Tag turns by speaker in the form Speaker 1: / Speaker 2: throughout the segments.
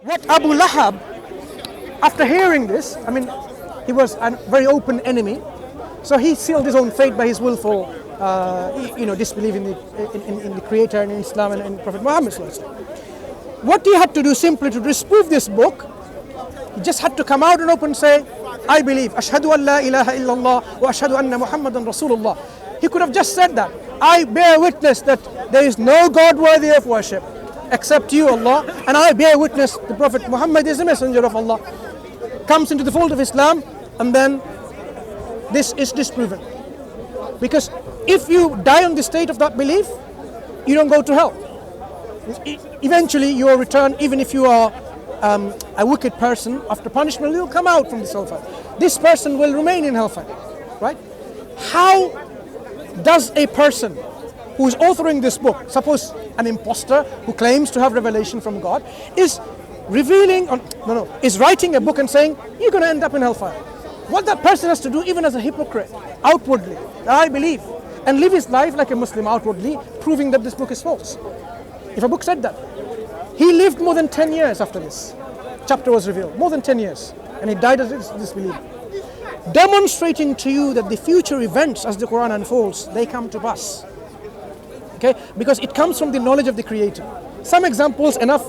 Speaker 1: What Abu Lahab, after hearing this, I mean, he was a very open enemy, so he sealed his own fate by his willful, disbelief in the Creator and in Islam and in Prophet Muhammad. What he had to do simply to disprove this book, he just had to come out and open say, I believe, Ashhadu an la ilaha illallah wa ashhadu anna Muhammadan Rasulullah. He could have just said that. I bear witness that there is no God worthy of worship except you, Allah, and I bear witness the Prophet Muhammad is the messenger of Allah. Comes into the fold of Islam, and then this is disproven. Because if you die on the state of that belief, you don't go to hell. Eventually you will return, even if you are a wicked person, after punishment you will come out from this hellfire. This person will remain in hellfire, right? How does a person who is authoring this book, suppose an impostor who claims to have revelation from God, is writing a book and saying, you're going to end up in hellfire. What that person has to do, even as a hypocrite, outwardly, that I believe, and live his life like a Muslim outwardly, proving that this book is false. If a book said that, he lived more than 10 years after this chapter was revealed, more than 10 years, and he died as a disbeliever. Demonstrating to you that the future events as the Quran unfolds, they come to pass. Okay, because it comes from the knowledge of the Creator. Some examples enough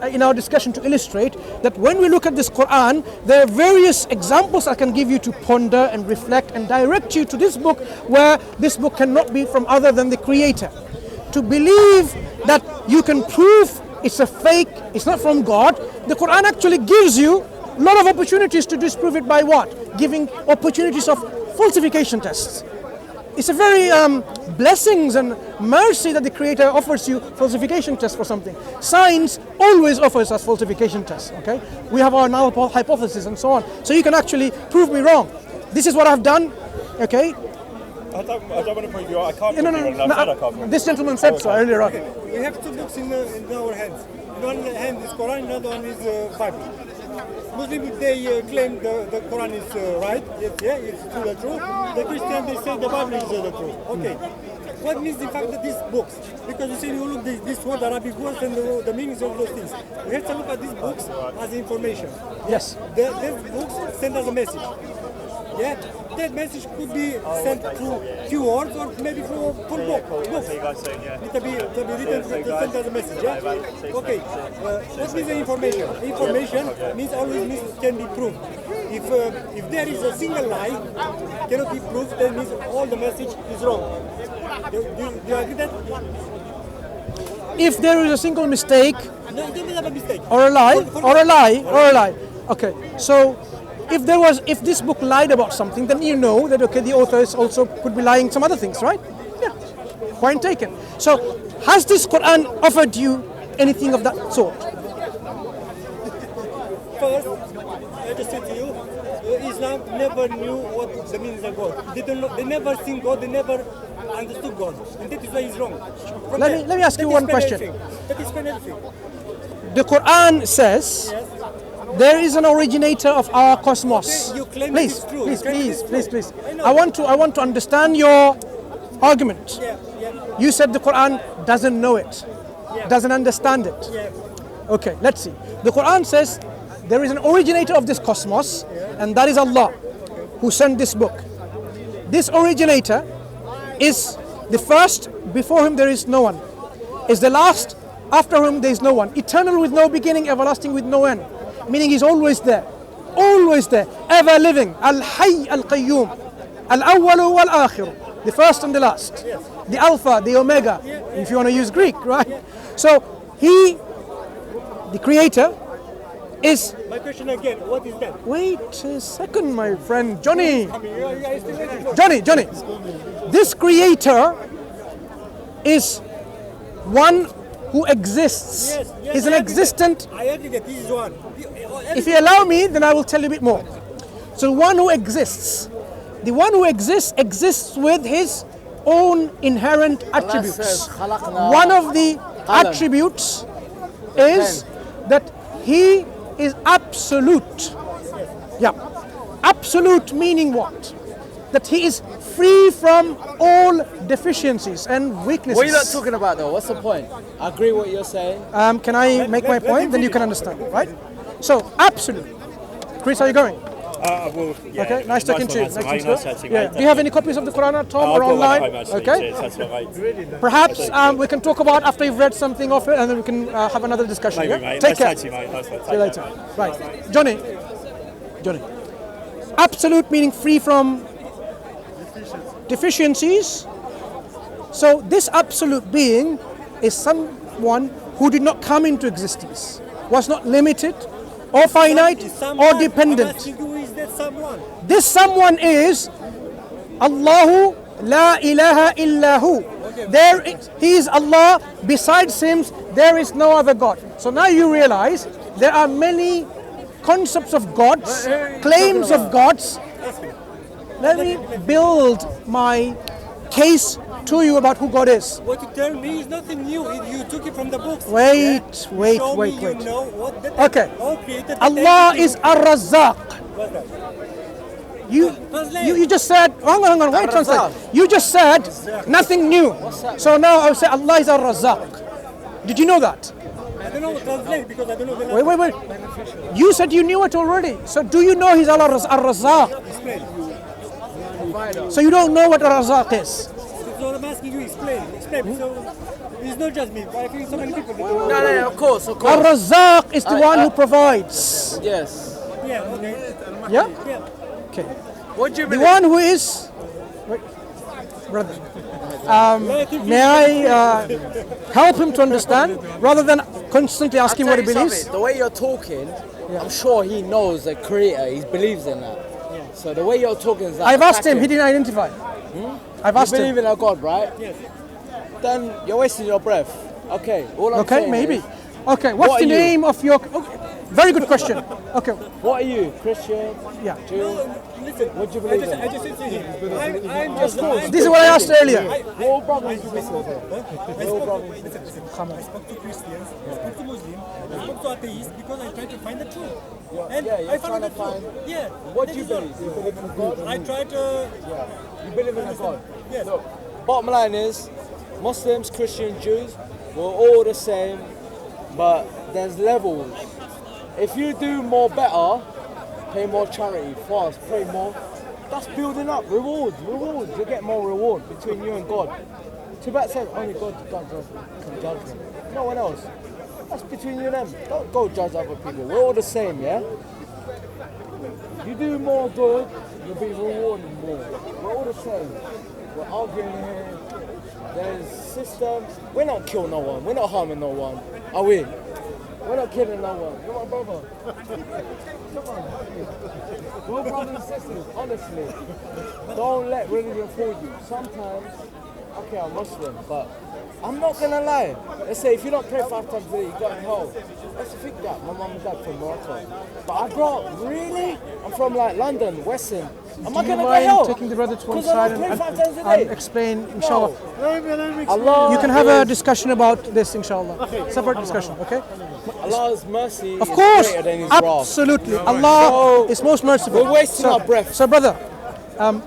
Speaker 1: in our discussion to illustrate that when we look at this Quran, there are various examples I can give you to ponder and reflect and direct you to this book, where this book cannot be from other than the Creator. To believe that you can prove it's a fake, it's not from God, the Quran actually gives you a lot of opportunities to disprove it by what? Giving opportunities of falsification tests. It's a very blessings and mercy that the Creator offers you falsification tests for something. Science always offers us falsification tests, okay? We have our null hypothesis and so on. So you can actually prove me wrong. This is what I've done, okay?
Speaker 2: I don't want to prove you right. I can't prove you.
Speaker 1: This gentleman said so earlier on.
Speaker 3: We have two books in our hands. In one hand is Quran, the other one is Bible. Muslims, they claim the Quran is right, it's true. The Christians, they say the Bible is the truth. Okay. What means the fact that these books? Because you say you look at this word, Arabic words, and the meanings of those things. We have to look at these books as information.
Speaker 1: Yes.
Speaker 3: These books send us a message. Yeah? That message could be sent through few words or maybe through a full book. To be written to send us a message. Yeah? Okay. What means the information? Information means always means can be proved. If there is a single lie, cannot be proved, that means all the message is wrong. Do you agree that?
Speaker 1: If there is a single mistake,
Speaker 3: No, it doesn't have a mistake.
Speaker 1: or a lie. Okay, so if this book lied about something, then you know that okay, the authors also could be lying some other things, right? Yeah, point taken. So has this Quran offered you anything of that sort?
Speaker 3: First, I just said to you, Islam never knew what the meanings of God. They never seen God. They never understood God, and that is why it's wrong.
Speaker 1: Let me ask you one question.
Speaker 3: That is anything.
Speaker 1: The Quran says there is an originator of our cosmos.
Speaker 3: Okay, you claim
Speaker 1: Please,
Speaker 3: it is true.
Speaker 1: please. I want to understand your argument.
Speaker 3: Yeah.
Speaker 1: You said the Quran doesn't know it, doesn't understand it.
Speaker 3: Yeah.
Speaker 1: Okay, let's see. The Quran says there is an originator of this cosmos, and that is Allah, who sent this book. This originator is the first, before him there is no one. Is the last, after whom there is no one. Eternal with no beginning, everlasting with no end. Meaning he's always there, ever living. Al-Hayy al-Qayyum, al-Awwalu wal-Akhiru, the first and the last, the Alpha, the Omega, if you want to use Greek, right? So he, the Creator, is...
Speaker 3: My question again, what is that?
Speaker 1: Wait a second, my friend, Johnny.
Speaker 3: Johnny.
Speaker 1: Johnny. This Creator is one who exists.
Speaker 3: Yes,
Speaker 1: Is an existent...
Speaker 3: I agree that this is one.
Speaker 1: If you allow me, then I will tell you a bit more. So one who exists. The one who exists with his own inherent attributes. One of the attributes is that he is absolute. Yeah. Absolute meaning what? that he is free from all deficiencies and weaknesses.
Speaker 4: What are you not talking about though? What's the point? I agree what you're saying.
Speaker 1: Can I make my point? Then you can understand, right? So, absolute. Chris, how are you going?
Speaker 2: Well, yeah,
Speaker 1: Okay, nice talking to you.
Speaker 2: Nice
Speaker 1: Nice
Speaker 2: to
Speaker 1: to
Speaker 2: meet you,
Speaker 1: yeah.
Speaker 2: mate.
Speaker 1: Do you have any copies of the Quran at home or
Speaker 2: I've got one
Speaker 1: online?
Speaker 2: at home, actually.
Speaker 1: Okay.
Speaker 2: Cheers, that's what, mate.
Speaker 1: Perhaps we can talk about after you've read something of it, and then we can have another discussion.
Speaker 2: Maybe,
Speaker 1: Yeah?
Speaker 2: mate.
Speaker 1: Take care.
Speaker 2: Nice to mate. Nice one.
Speaker 1: See you later. Right, Johnny. Absolute meaning free from deficiencies. So this absolute being is someone who did not come into existence, was not limited, or finite, or dependent.
Speaker 3: I'm asking you, who is that someone?
Speaker 1: This someone is Allahu la ilaha illahu. He is Allah. Besides him, there is no other God. So now you realize there are many concepts of gods, claims of gods. Let me build my case to you about who God is.
Speaker 3: What you tell me is nothing new. You took it from the books.
Speaker 1: Wait.
Speaker 3: Show me you know what that
Speaker 1: Okay.
Speaker 3: all created
Speaker 1: Allah is Ar-Razzaq.
Speaker 3: What's that?
Speaker 1: You just said, hang on, wait, translate. You just said nothing new. So now I will say Allah is Ar-Razzaq. Did you know that?
Speaker 3: I don't know what translate because I don't know the
Speaker 1: Wait. You said you knew it already. So do you know he's Ar-Razzaq?
Speaker 3: Explain.
Speaker 1: So you don't know what Ar-Razzaq is?
Speaker 3: So I'm asking you, explain. So it's not just me. I think so many people.
Speaker 4: No, of course.
Speaker 1: Ar-Razzaq is the one who provides.
Speaker 4: Yes.
Speaker 3: Yeah, okay.
Speaker 1: Yeah?
Speaker 3: Yeah.
Speaker 1: Okay.
Speaker 4: What do you
Speaker 1: The
Speaker 4: believe?
Speaker 1: one who is... Wait, brother. May I help him to understand rather than constantly ask him what he believes?
Speaker 4: The way you're talking, I'm sure he knows the creator. He believes in that. So the way you're talking is like
Speaker 1: I've asked him, he
Speaker 4: attacking.
Speaker 1: didn't identify. I've
Speaker 4: You
Speaker 1: asked
Speaker 4: believe
Speaker 1: him.
Speaker 4: in a God, right?
Speaker 3: Yes.
Speaker 4: Then you're wasting your breath. Okay. All I'm
Speaker 1: Okay,
Speaker 4: saying
Speaker 1: maybe.
Speaker 4: is,
Speaker 1: Okay, what's
Speaker 4: What
Speaker 1: the
Speaker 4: are you?
Speaker 1: name of your... Okay, very good question. Okay,
Speaker 4: what are you? Christian?
Speaker 1: yeah.
Speaker 4: Jew?
Speaker 3: Listen,
Speaker 4: What do you believe
Speaker 3: I
Speaker 4: in?
Speaker 3: just said to him, I'm just...
Speaker 1: This is what I asked earlier.
Speaker 4: We're all brothers.
Speaker 3: I spoke to Christians, I spoke to Muslims, I spoke to atheists because I tried to find the truth. And
Speaker 4: yeah, you're
Speaker 3: I found
Speaker 4: trying
Speaker 3: the
Speaker 4: to
Speaker 3: truth.
Speaker 4: find-
Speaker 3: Yeah.
Speaker 4: What
Speaker 3: that
Speaker 4: do you
Speaker 3: is all.
Speaker 4: believe? You believe in God?
Speaker 3: I tried to...
Speaker 4: You believe in a God?
Speaker 3: Yes.
Speaker 4: Look, bottom line is, Muslims, Christians, Jews, we're all the same, but there's levels. If you do more better, pay more charity, fast, pray more, that's building up. Rewards. You get more reward between you and God. Tibet says only God can judge them. No one else. That's between you and them. Don't go judge other people. We're all the same, yeah? You do more good, you'll be rewarded more. We're all the same. We're arguing here. There's systems. We're not killing no one. We're not harming no one. Are we? We're not killing no one. You're my brother. Come on. We're brothers and sisters, honestly. Don't let religion fool you. Sometimes, okay, I'm Muslim, but I'm not gonna lie. Let's say if you don't pray 5 times a day, you got in hell. Let's think that. My mum and dad from Morocco. But I grew up, really? I'm from like London, Western. Am I
Speaker 1: Do you
Speaker 4: gonna go hell?
Speaker 1: mind taking the brother to one
Speaker 4: 'Cause I
Speaker 1: side
Speaker 4: don't pray 5 times a
Speaker 1: and
Speaker 4: day.
Speaker 1: explain, inshallah?
Speaker 4: Allah
Speaker 1: You can have a
Speaker 4: is-
Speaker 1: discussion about this, inshallah. Separate discussion, okay?
Speaker 4: Allah's mercy
Speaker 1: Of
Speaker 4: is
Speaker 1: course,
Speaker 4: greater than His wrath.
Speaker 1: absolutely. Allah
Speaker 4: So,
Speaker 1: is most merciful.
Speaker 4: we're wasting our breath.
Speaker 1: So, brother,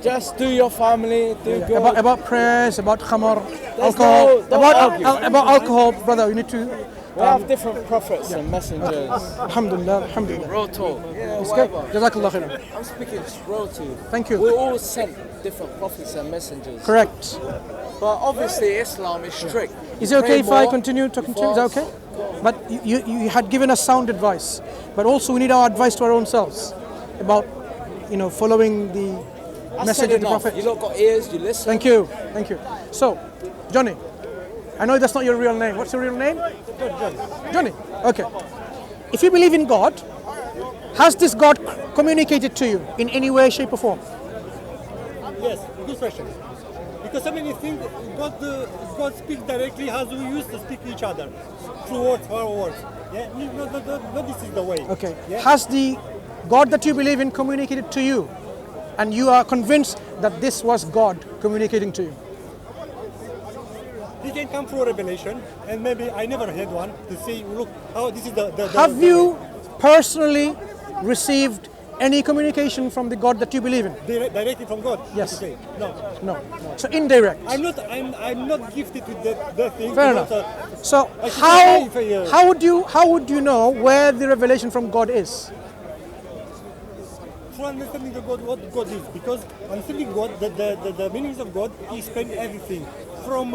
Speaker 4: Just do your family, do good.
Speaker 1: about prayers, about khamar,
Speaker 4: There's
Speaker 1: alcohol,
Speaker 4: don't argue.
Speaker 1: about alcohol, brother, you need to.
Speaker 4: We have different prophets and messengers.
Speaker 1: Alhamdulillah, alhamdulillah.
Speaker 4: Real talk. Yeah,
Speaker 1: Okay,
Speaker 4: whatever.
Speaker 1: Jazakallah khairan.
Speaker 4: I'm speaking real to you.
Speaker 1: Thank you.
Speaker 4: We're all sent different prophets and messengers.
Speaker 1: Correct.
Speaker 4: But obviously Islam is strict.
Speaker 1: Is it
Speaker 4: You
Speaker 1: okay
Speaker 4: pray
Speaker 1: if I
Speaker 4: more,
Speaker 1: continue talking to you? Is
Speaker 4: fast.
Speaker 1: that okay? But you had given us sound advice, but also we need our advice to our own selves about, following the
Speaker 4: I
Speaker 1: message
Speaker 4: said
Speaker 1: of the
Speaker 4: enough.
Speaker 1: Prophet.
Speaker 4: You lot got ears, you listen.
Speaker 1: Thank you. So, Johnny, I know that's not your real name. What's your real name? Johnny. Okay. If you believe in God, has this God communicated to you in any way, shape, or form?
Speaker 3: Yes, good question. Because so many things, God speaks directly as we used to speak to each other. Through words, for words. Yeah, no, this is the way.
Speaker 1: Okay.
Speaker 3: Yeah?
Speaker 1: Has the God that you believe in communicated to you, and you are convinced that this was God communicating to you?
Speaker 3: He can come through revelation, and maybe I never had one to say, look, how this is the
Speaker 1: Have you personally received any communication from the God that you believe in?
Speaker 3: Directly from God?
Speaker 1: Yes.
Speaker 3: Okay. No.
Speaker 1: No. So indirect.
Speaker 3: I'm not gifted with that thing.
Speaker 1: Fair enough. So how would you know where the revelation from God is?
Speaker 3: Through understanding God, what God is, because understanding God, the meanings of God, He explained everything from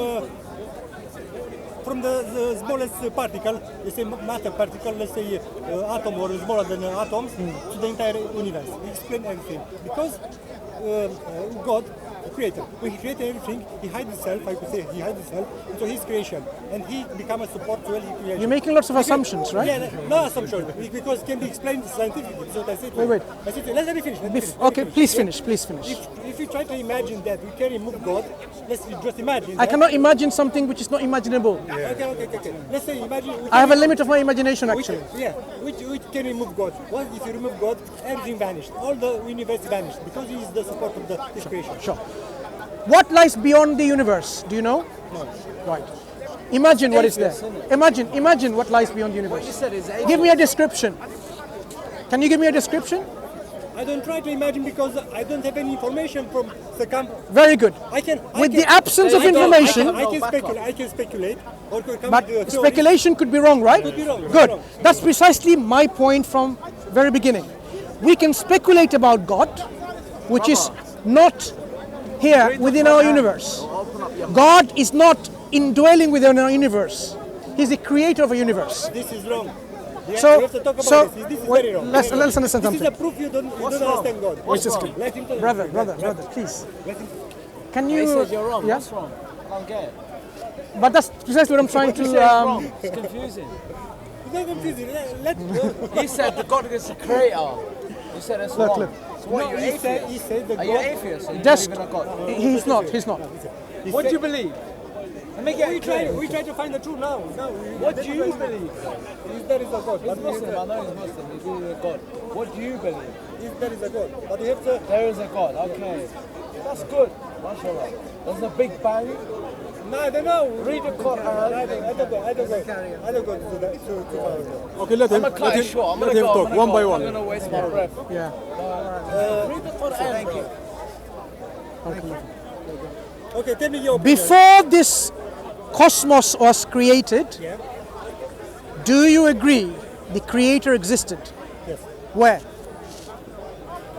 Speaker 3: the smallest particle, let's say matter particle, let's say atom or smaller than atoms, to the entire universe. He explained everything because God, the Creator, when He created everything, He hides Himself. I could say He hides Himself into His creation, and He became a support to all His creation.
Speaker 1: You're making lots of assumptions, right?
Speaker 3: Yeah, no assumption, because it can be explained scientifically. So I said,
Speaker 1: Wait.
Speaker 3: I said, let me finish.
Speaker 1: Okay, please finish.
Speaker 3: If you try to imagine that we can remove God, let's just imagine.
Speaker 1: I cannot imagine something which is not imaginable.
Speaker 3: Okay. Let's say imagine.
Speaker 1: I have a limit of my imagination, actually.
Speaker 3: Which can remove God. What if you remove God? Everything vanished. All the universe vanished because He is the support of His creation.
Speaker 1: Sure. What lies beyond the universe? Do you know?
Speaker 3: No.
Speaker 1: Right. Imagine what is there. Imagine what lies beyond the universe. Give me a description. Can you give me a description?
Speaker 3: I don't try to imagine because I don't have any information from the camp.
Speaker 1: Very good. With the absence of information.
Speaker 3: I can speculate. Or could come
Speaker 1: But
Speaker 3: with a theory.
Speaker 1: speculation could be wrong, right?
Speaker 3: Could be wrong.
Speaker 1: Good. That's precisely my point from very beginning. We can speculate about God, which is not here within our universe. God is not indwelling within our universe. He's the creator of a universe.
Speaker 3: This is wrong.
Speaker 1: So,
Speaker 3: we have to talk about this is very wrong.
Speaker 1: let's understand
Speaker 3: This
Speaker 1: something.
Speaker 3: is a proof you don't understand God. Let him talk.
Speaker 1: Brother, please. Can
Speaker 4: He
Speaker 1: you?
Speaker 4: says you're wrong.
Speaker 1: Yeah?
Speaker 4: What's wrong? I don't get it.
Speaker 1: But that's precisely what I'm trying
Speaker 4: What you
Speaker 1: to.
Speaker 4: say is wrong. It's confusing.
Speaker 3: It's not confusing.
Speaker 4: He said the God is the creator. You said that's
Speaker 1: Look,
Speaker 4: wrong.
Speaker 1: look.
Speaker 4: So what, are you atheist?
Speaker 3: He said the
Speaker 4: Are you
Speaker 3: God.
Speaker 4: atheist? Or you
Speaker 1: Just,
Speaker 4: believe in a God?
Speaker 1: he's not.
Speaker 4: What do you believe? Let me get
Speaker 3: We
Speaker 4: it clear.
Speaker 3: try to find the truth now.
Speaker 4: What do you believe?
Speaker 3: There is a God.
Speaker 4: He's Muslim, I know he's Muslim, he believes in a God. What do you believe?
Speaker 3: There is a God. But you have to.
Speaker 4: There is a God, okay. That's good. MashaAllah. There's a big bang.
Speaker 3: No, I don't know.
Speaker 4: Read the Quran.
Speaker 3: I don't go to that. To
Speaker 2: Okay, let
Speaker 4: I'm
Speaker 2: him,
Speaker 4: gonna cut it short. I'm
Speaker 2: let
Speaker 4: gonna
Speaker 2: him
Speaker 4: go.
Speaker 2: talk
Speaker 4: I'm
Speaker 2: one
Speaker 4: gonna
Speaker 2: by
Speaker 4: go.
Speaker 2: one.
Speaker 4: I'm gonna waste my breath.
Speaker 1: Yeah.
Speaker 4: Read the Quran. Thank you.
Speaker 3: Okay, tell me your opinion.
Speaker 1: Before this cosmos was created,
Speaker 3: Yeah.
Speaker 1: do you agree the creator existed?
Speaker 3: Yes.
Speaker 1: Where?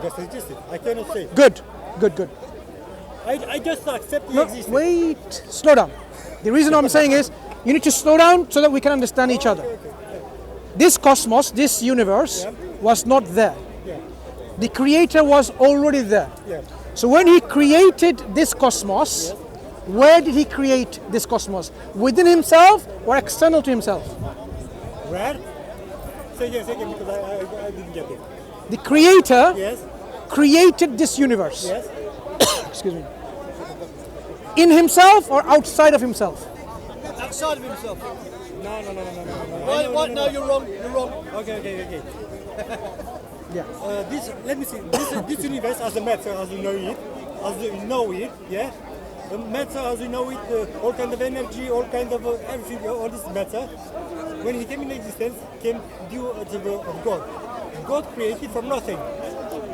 Speaker 3: Just existed. I cannot say.
Speaker 1: Good.
Speaker 3: I just accept the
Speaker 1: No,
Speaker 3: existence.
Speaker 1: wait, slow down. The reason I'm saying is you need to slow down so that we can understand each other. This cosmos, this universe, was not there.
Speaker 3: Yeah.
Speaker 1: The creator was already there.
Speaker 3: Yeah.
Speaker 1: So when he created this cosmos, where did he create this cosmos? Within himself or external to himself?
Speaker 3: Where? Say again because I didn't get it.
Speaker 1: The creator
Speaker 3: Yes.
Speaker 1: created this universe.
Speaker 3: Yes.
Speaker 1: Excuse me. In himself or outside of himself?
Speaker 3: Outside of himself. No.
Speaker 4: What? No, you're wrong. You're wrong.
Speaker 3: Okay.
Speaker 1: Yeah.
Speaker 3: Let me see. This universe as a matter, as you know it, yeah. The matter as you know it, all kind of energy, all kind of everything, all this matter. When he came in existence, came due to the of God. God created from nothing.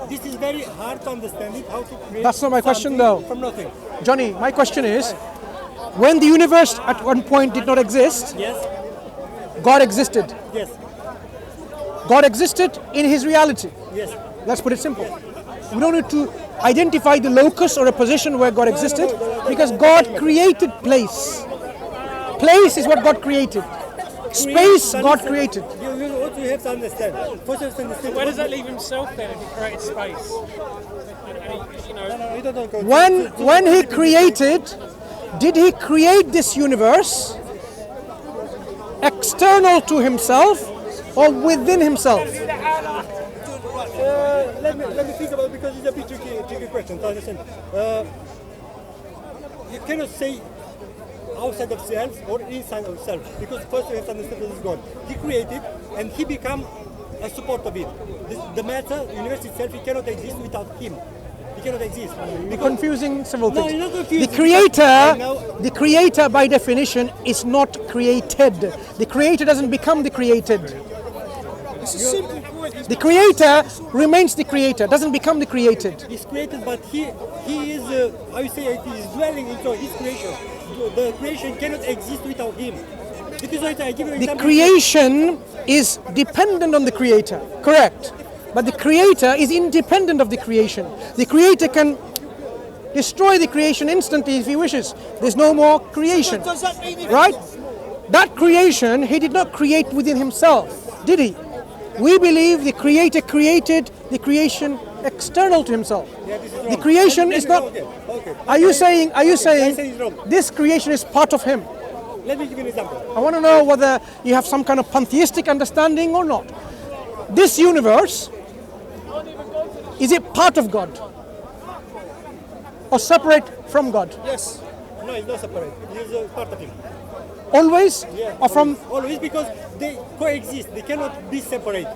Speaker 3: This is very hard to understand it. How to create.
Speaker 1: That's not my question,
Speaker 3: something
Speaker 1: though.
Speaker 3: From nothing.
Speaker 1: Johnny, my question is, when the universe at one point did not exist,
Speaker 3: Yes.
Speaker 1: God existed.
Speaker 3: Yes.
Speaker 1: God existed in his reality.
Speaker 3: Yes.
Speaker 1: Let's put it simple. We don't need to identify the locus or a position where God existed because God created place. Place is what God created. Space God created.
Speaker 3: You also have to understand. First, you have to understand.
Speaker 5: Where does that leave himself then if he created space?
Speaker 3: No, you don't go.
Speaker 1: When he created, did he create this universe external to himself or within himself?
Speaker 3: Let me think about it because it's a bit tricky question to understand. You cannot say outside of self or inside of self because first you have to understand this is God. He created and he become a support of it. The matter, universe itself, it cannot exist without him. It cannot exist.
Speaker 1: Confusing several
Speaker 3: No,
Speaker 1: things.
Speaker 3: you're not confusing.
Speaker 1: The creator by definition is not created. The creator doesn't become the created.
Speaker 6: It's a simple point.
Speaker 1: The creator remains the creator, doesn't become the created.
Speaker 3: He's created, but he is, how you say it, he is dwelling into his creation. The creation cannot exist without him. It is like I give you an
Speaker 1: The
Speaker 3: example.
Speaker 1: creation is dependent on the creator, correct. But the creator is independent of the creation. The creator can destroy the creation instantly if he wishes. There's no more creation,
Speaker 6: Does that mean if
Speaker 1: right? That creation, he did not create within himself, did he? We believe the creator created the creation external to himself.
Speaker 3: Yeah, this is wrong.
Speaker 1: The creation
Speaker 3: Let me-
Speaker 1: is not.
Speaker 3: Okay.
Speaker 1: Are you saying
Speaker 3: I say it's wrong.
Speaker 1: this creation is part of him?
Speaker 3: Let me give you an example.
Speaker 1: I want to know whether you have some kind of pantheistic understanding or not. This universe, is it part of God? Or separate from God?
Speaker 6: yes,
Speaker 3: No, it's not separate. It's a part of him.
Speaker 1: Always?
Speaker 3: Yeah.
Speaker 1: Or from.
Speaker 3: always because they coexist. They cannot be separate.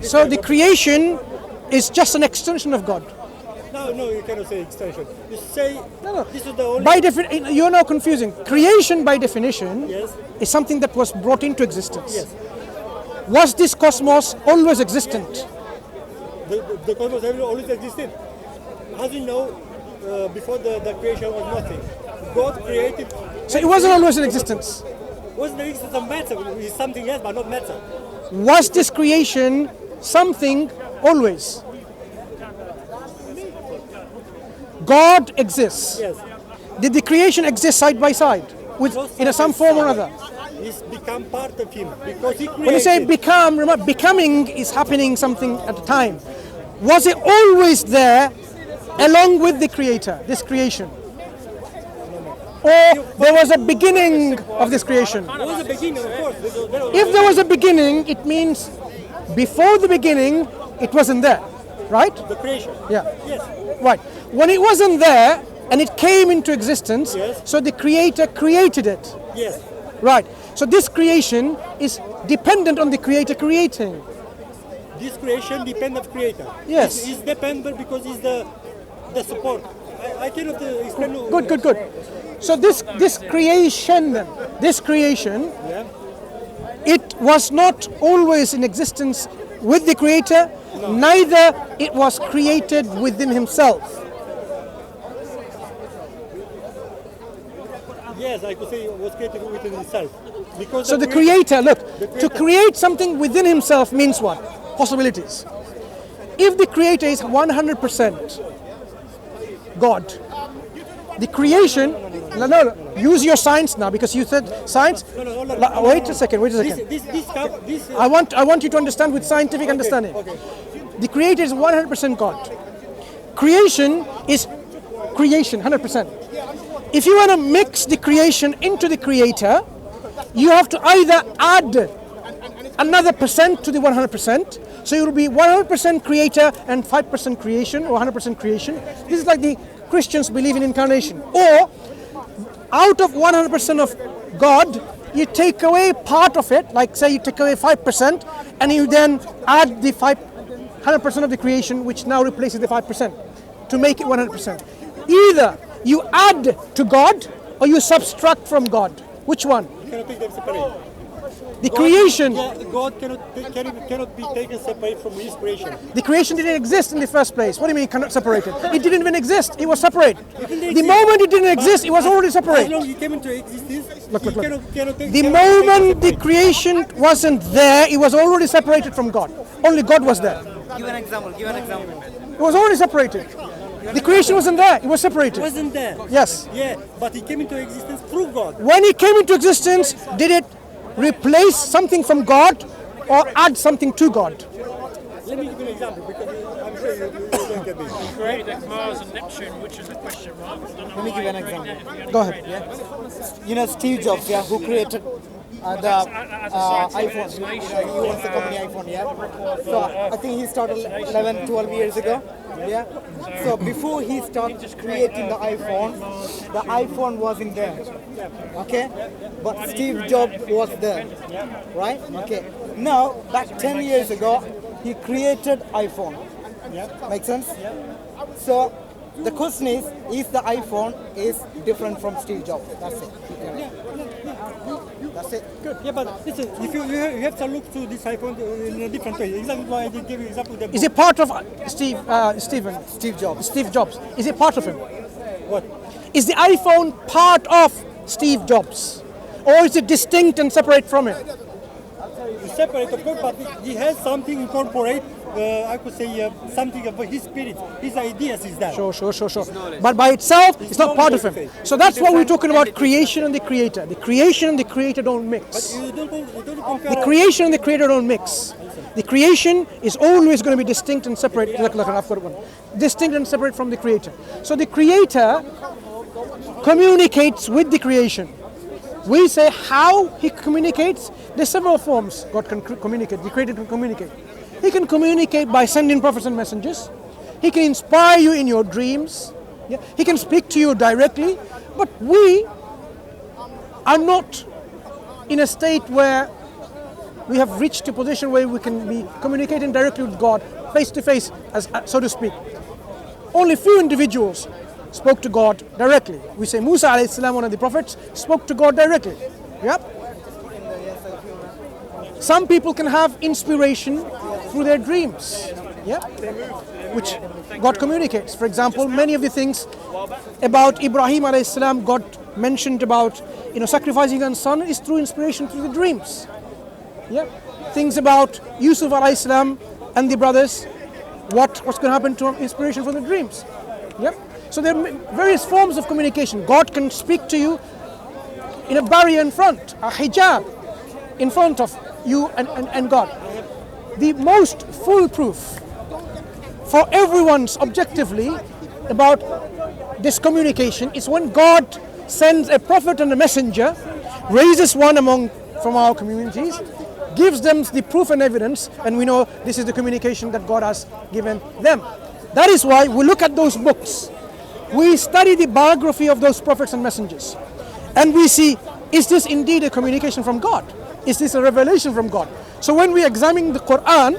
Speaker 1: So the creation is just an extension of God.
Speaker 3: No, you cannot say extension. You say
Speaker 1: No.
Speaker 3: this is the only.
Speaker 1: By definition, you're now confusing. Creation by definition
Speaker 3: Yes.
Speaker 1: is something that was brought into existence.
Speaker 3: Yes.
Speaker 1: Was this cosmos always existent?
Speaker 3: The cosmos have always existed. As you know, before the creation was nothing. God created.
Speaker 1: So it wasn't always in existence.
Speaker 3: Was the existence of matter? It's something else, but not matter.
Speaker 1: Was this creation something always? God exists.
Speaker 3: Yes.
Speaker 1: Did the creation exist side by side with in some form or other?
Speaker 3: It's become part of him because he created.
Speaker 1: When you say become, remember, becoming is happening something at a time. Was it always there along with the creator, this creation? Or there was a beginning of this creation?
Speaker 3: It was the beginning, of course.
Speaker 1: If there was a beginning, it means before the beginning, it wasn't there, right?
Speaker 3: The creation.
Speaker 1: Yeah.
Speaker 3: Yes.
Speaker 1: Right. When it wasn't there and it came into existence,
Speaker 3: Yes.
Speaker 1: so the creator created it.
Speaker 3: Yes.
Speaker 1: Right. So this creation is dependent on the creator creating.
Speaker 3: This creation depends on creator.
Speaker 1: Yes.
Speaker 3: It's dependent because it's the support. I cannot explain.
Speaker 1: Good. So this creation,
Speaker 3: Yeah.
Speaker 1: it was not always in existence with the creator, neither it was created within himself.
Speaker 3: Yes, I could say it was created within himself. Because
Speaker 1: So the creator, look, to create something within himself means what? Possibilities. If the creator is 100% God, the creation, no, use your science now because you said science. Wait a second.
Speaker 3: This
Speaker 1: I want you to understand with scientific understanding.
Speaker 3: Okay.
Speaker 1: The creator is 100% God. Creation is creation, 100%. If you want to mix the creation into the creator, you have to either add another percent to the 100%, so it will be 100% creator and 5% creation, or 100% creation. This is like the Christians believe in incarnation. Or, out of 100% of God, you take away part of it, like say you take away 5%, and you then add the 100% of the creation, which now replaces the 5%, to make it 100%. Either you add to God, or you subtract from God. Which one?
Speaker 3: You cannot take them separate.
Speaker 1: The creation.
Speaker 3: God cannot be taken separate from his creation.
Speaker 1: The creation didn't exist in the first place. What do you mean you cannot separate it? It didn't even exist. It was separate. The moment it didn't exist, it was already
Speaker 3: As
Speaker 1: separate.
Speaker 3: long as he came into existence,
Speaker 1: Look.
Speaker 3: he cannot take
Speaker 1: The
Speaker 3: cannot take
Speaker 1: moment the
Speaker 3: separate.
Speaker 1: creation wasn't there, it was already separated from God. Only God was there.
Speaker 7: Give an example.
Speaker 1: It was already separated. The creation wasn't there. It was separated.
Speaker 3: Wasn't there?
Speaker 1: Yes.
Speaker 3: Yeah, but he came into existence through God.
Speaker 1: When it came into existence, did it replace something from God or add something to God?
Speaker 3: Let me give you an example because I'm sure you don't get this.
Speaker 5: Created Mars and Neptune, which is a question mark.
Speaker 7: Let me give you an example.
Speaker 1: Go ahead.
Speaker 7: You know Steve Jobs, yeah, who created the iPhone. He owns the company iPhone, yeah. So I think he started 11, 12 years ago, yeah. So before he started creating the iPhone wasn't there, okay. But Steve Jobs was there, right? Okay. Now back 10 years ago, he created iPhone. Make sense? So The question is the iPhone is different from Steve Jobs? That's it. That's it.
Speaker 3: Good. Yeah, but listen, if you have to look to this iPhone in a different way. Exactly why I did give you example.
Speaker 1: Is it part of Steve
Speaker 7: Jobs.
Speaker 1: Steve Jobs? Is it part of him?
Speaker 3: What?
Speaker 1: Is the iPhone part of Steve Jobs? Or is it distinct and separate from him?
Speaker 3: It's separate, of course, but he has something incorporate. I could say something of his spirit, his ideas is that.
Speaker 1: Sure. But by itself, it's not part of him. So that's what we're talking about, creation and the creator. The creation and the creator don't mix.
Speaker 3: You don't compare.
Speaker 1: The creation and the creator don't mix. The creation is always going to be distinct and separate. I've got one. Distinct and separate from the creator. So the creator communicates with the creation. We say how he communicates. There's several forms God can communicate. The creator can communicate. He can communicate by sending prophets and messengers. He can inspire you in your dreams. Yeah? He can speak to you directly. But we are not in a state where we have reached a position where we can be communicating directly with God, face to face, as so to speak. Only few individuals spoke to God directly. We say Musa alayhi salam, one of the prophets, spoke to God directly. Yep. Some people can have inspiration through their dreams, which God communicates. For example, many of the things about Ibrahim alayhi salam, God mentioned about sacrificing his son is through inspiration through the dreams. Things about Yusuf alayhi salam and the brothers, what's going to happen to him, inspiration from the dreams. So there are various forms of communication. God can speak to you in a barrier in front, a hijab in front of you and God. The most foolproof for everyone's objectively about this communication is when God sends a prophet and a messenger, raises one from our communities, gives them the proof and evidence, and we know this is the communication that God has given them. That is why we look at those books. We study the biography of those prophets and messengers, and we see, is this indeed a communication from God? Is this a revelation from God? So when we examine the Quran,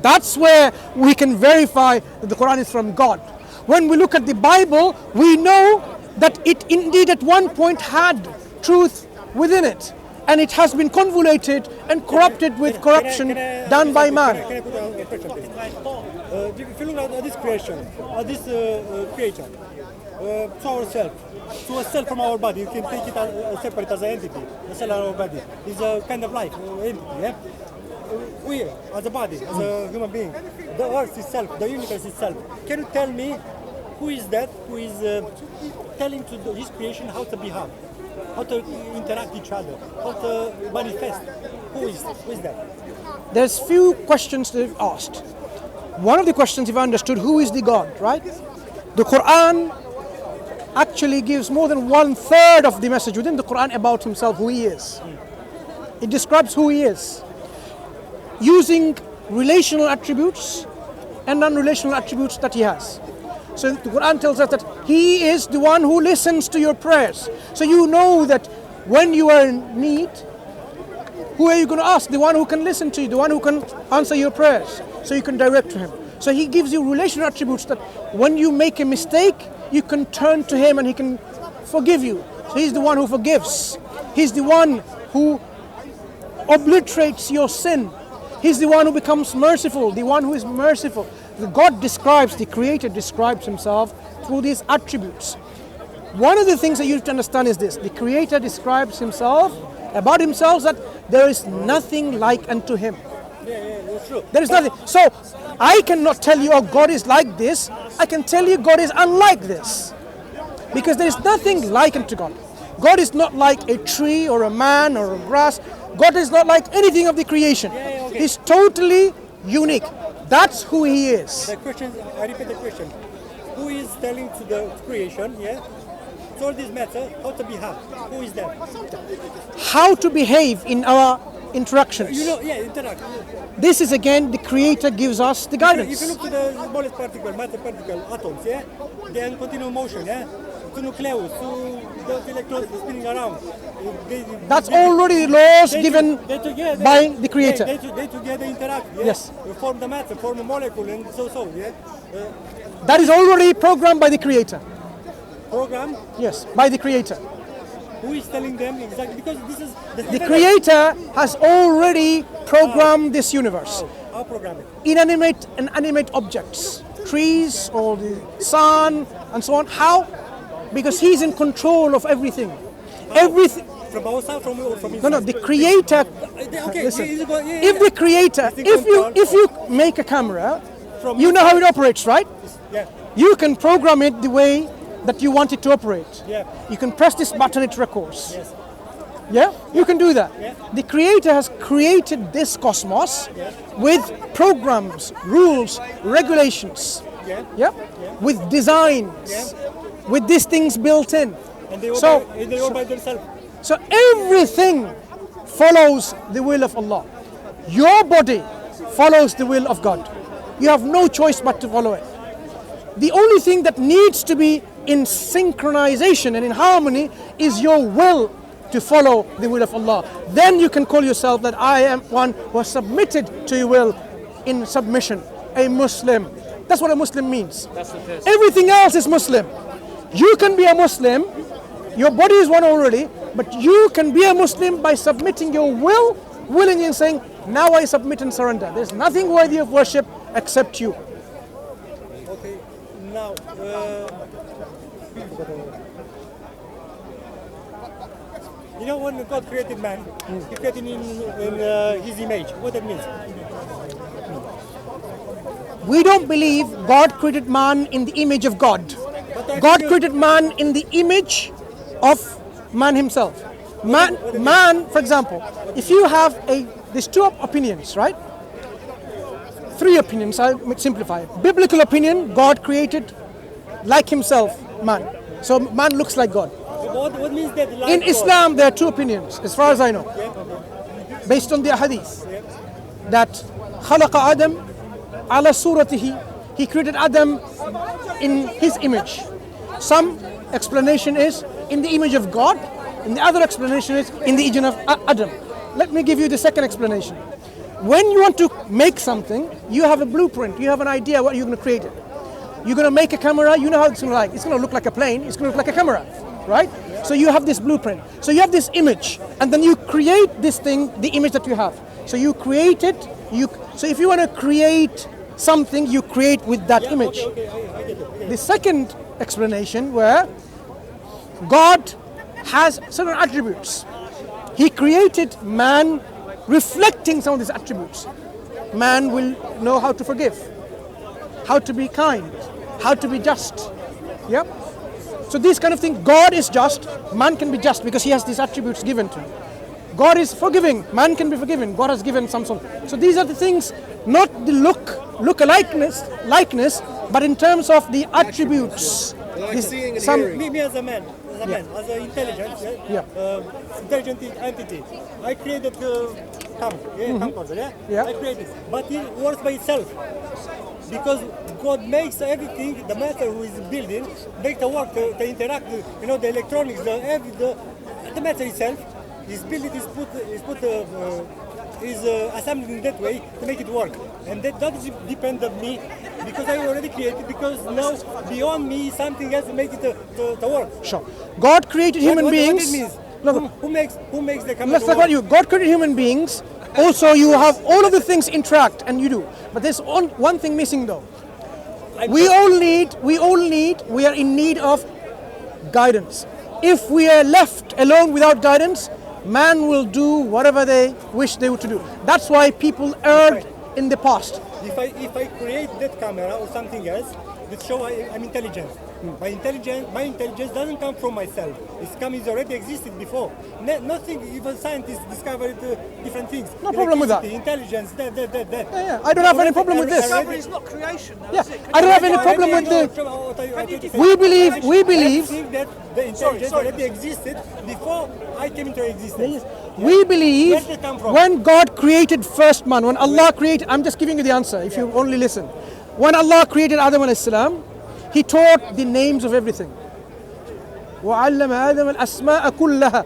Speaker 1: that's where we can verify that the Quran is from God. When we look at the Bible, we know that it indeed at one point had truth within it, and it has been convoluted and corrupted with corruption done by man.
Speaker 3: Can I put a question, please? If you look at this creation, this creature, to ourselves, to a cell from our body, you can take it separate as an entity. The cell of our body is a kind of life, entity. We, as a body, as a human being, the earth itself, the universe itself. Can you tell me who is that? Who is telling to his creation how to behave, how to interact with each other, how to manifest? Who is that?
Speaker 1: There's few questions they've asked. One of the questions, if I understood, who is the God, right? The Quran actually gives more than 1/3 of the message within the Quran about himself, who he is. It describes who he is, using relational attributes and non-relational attributes that he has. So the Quran tells us that he is the one who listens to your prayers. So you know that when you are in need, who are you going to ask? The one who can listen to you, the one who can answer your prayers. So you can direct to him. So he gives you relational attributes that when you make a mistake, you can turn to him and he can forgive you. So he's the one who forgives. He's the one who obliterates your sin. He's the one who becomes merciful, the one who is merciful. God describes, the Creator describes himself through these attributes. One of the things that you have to understand is this: the Creator describes himself, about himself, that there is nothing like unto him.
Speaker 3: That's true.
Speaker 1: There is nothing. So I cannot tell you, oh, God is like this. I can tell you God is unlike this. Because there is nothing like unto God. God is not like a tree or a man or a grass. God is not like anything of the creation. He's totally unique. That's who he is.
Speaker 3: The question, I repeat the question. Who is telling to the creation, so all this matter, how to behave? Who is that?
Speaker 1: How to behave in our interactions.
Speaker 3: Interact.
Speaker 1: This is again, the Creator gives us the guidance.
Speaker 3: If you look to the smallest particle, matter particle, atoms, they are in continual motion, to nucleus, to those electrons spinning around.
Speaker 1: That's already laws
Speaker 3: They
Speaker 1: given
Speaker 3: together,
Speaker 1: by the Creator.
Speaker 3: They together interact. Yeah?
Speaker 1: Yes.
Speaker 3: They form the matter, form a molecule, and so. Yeah.
Speaker 1: That is already programmed by the Creator.
Speaker 3: Program.
Speaker 1: Yes, by the Creator.
Speaker 3: Who is telling them exactly? Because this is
Speaker 1: The Creator has already programmed this universe.
Speaker 3: How program it?
Speaker 1: Inanimate and animate objects, trees or the sun and so on. How? Because He's in control of everything. Everything.
Speaker 3: From outside, from inside.
Speaker 1: No, the Creator.
Speaker 3: Okay.
Speaker 1: Listen,
Speaker 3: Yeah.
Speaker 1: if the Creator, if you make a camera, you know how it operates, right?
Speaker 3: Yeah.
Speaker 1: You can program it the way that you want it to operate.
Speaker 3: Yeah.
Speaker 1: You can press this button, it records.
Speaker 3: Yes.
Speaker 1: Yeah? You can do that.
Speaker 3: Yeah.
Speaker 1: The Creator has created this cosmos with programs, rules, regulations.
Speaker 3: Yeah.
Speaker 1: Yeah? With designs, with these things built in.
Speaker 3: And they all
Speaker 1: So-
Speaker 3: by themselves.
Speaker 1: So everything follows the will of Allah. Your body follows the will of God. You have no choice but to follow it. The only thing that needs to be in synchronization and in harmony is your will to follow the will of Allah. Then you can call yourself that I am one who has submitted to your will in submission, a Muslim. That's what a Muslim means. Everything else is Muslim. You can be a Muslim, your body is one already, but you can be a Muslim by submitting your will willingly and saying, now I submit and surrender. There's nothing worthy of worship except you.
Speaker 3: Okay. Now, you know, when God created man, He created in His image. What that means?
Speaker 1: We don't believe God created man in the image of God. God created man in the image of man himself. Man, for example, if you have there's two opinions, right? Three opinions, I'll simplify. Biblical opinion, God created like himself, man. So man looks like God.
Speaker 3: What means that? Like
Speaker 1: In
Speaker 3: God?
Speaker 1: Islam, there are two opinions, as far as I know, based on the hadith, that خلق Adam ala suratihi, He created Adam in his image. Some explanation is in the image of God, and the other explanation is in the image of Adam. Let me give you the second explanation. When you want to make something, you have a blueprint, you have an idea what you're going to create it. You're going to make a camera, you know how it's going to look. It's going to look like a plane, it's going to look like a camera, right? So you have this blueprint. So you have this image, and then you create this thing, the image that you have. So you create it, so if you want to create something, you create with that image.
Speaker 3: Okay, I get it.
Speaker 1: The second explanation where God has certain attributes. He created man reflecting some of these attributes. Man will know how to forgive, how to be kind, how to be just. Yeah? So these kind of things, God is just, man can be just because he has these attributes given to him. God is forgiving, man can be forgiven, God has given some sort. So these are the things, not the likeness, but in terms of the attributes.
Speaker 7: Like
Speaker 1: This-
Speaker 7: seeing and
Speaker 1: some-
Speaker 7: hearing.
Speaker 3: Me as a man, as an intelligent, intelligent entity, I created camcorder,
Speaker 1: Yeah.
Speaker 3: I created, but it works by itself because God makes everything. The matter who is building, make the work, the interact, the electronics, the matter itself is built, is assembled in that way to make it work, and that doesn't depend on me because I already created. Because now beyond me is something else to make it to work.
Speaker 1: Sure. God created human
Speaker 3: what
Speaker 1: beings.
Speaker 3: it means?
Speaker 1: Look,
Speaker 3: Who makes the camera
Speaker 1: let's talk
Speaker 3: work?
Speaker 1: about you. God created human beings. Also, you have all of the things interact, and you do. But there's one thing missing, though. We are in need of guidance. If we are left alone without guidance, man will do whatever they wish they were to do. That's why people erred in the past.
Speaker 3: If I create that camera or something else, that show I'm intelligent. My intelligence doesn't come from myself. It's already existed before. Nothing. Even scientists discovered different things.
Speaker 1: No problem with that.
Speaker 3: Intelligence. That.
Speaker 1: Yeah. I don't have any problem with this.
Speaker 5: Discovery is not creation, though,
Speaker 1: Yeah.
Speaker 5: is it?
Speaker 1: I don't have any problem with the. We believe.
Speaker 3: I think that the intelligence already existed before I came into existence.
Speaker 1: We believe
Speaker 3: Where did it come from?
Speaker 1: when God created first man, when Allah created, I'm just giving you the answer if you only listen. When Allah created Adam alayhi salam, He taught the names of everything. وعلم آدم الأسماء كلها.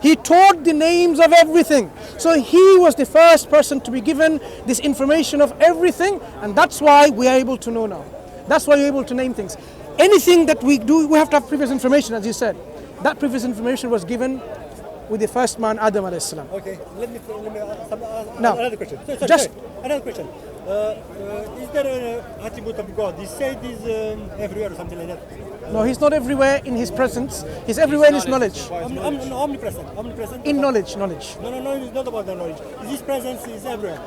Speaker 1: He taught the names of everything. So he was the first person to be given this information of everything, and that's why we are able to know now. That's why we're able to name things. Anything that we do, we have to have previous information, as you said. That previous information was given with the first man, Adam alayhi salam.
Speaker 3: Okay, let me ask
Speaker 1: Now,
Speaker 3: another question.
Speaker 1: just-
Speaker 3: another question. Is there an attribute of God? He said he's everywhere or something like that.
Speaker 1: No, he's not everywhere in his presence. He's everywhere in his knowledge.
Speaker 3: Omnipresent.
Speaker 1: In knowledge.
Speaker 3: No, it's not about the knowledge. His presence is everywhere.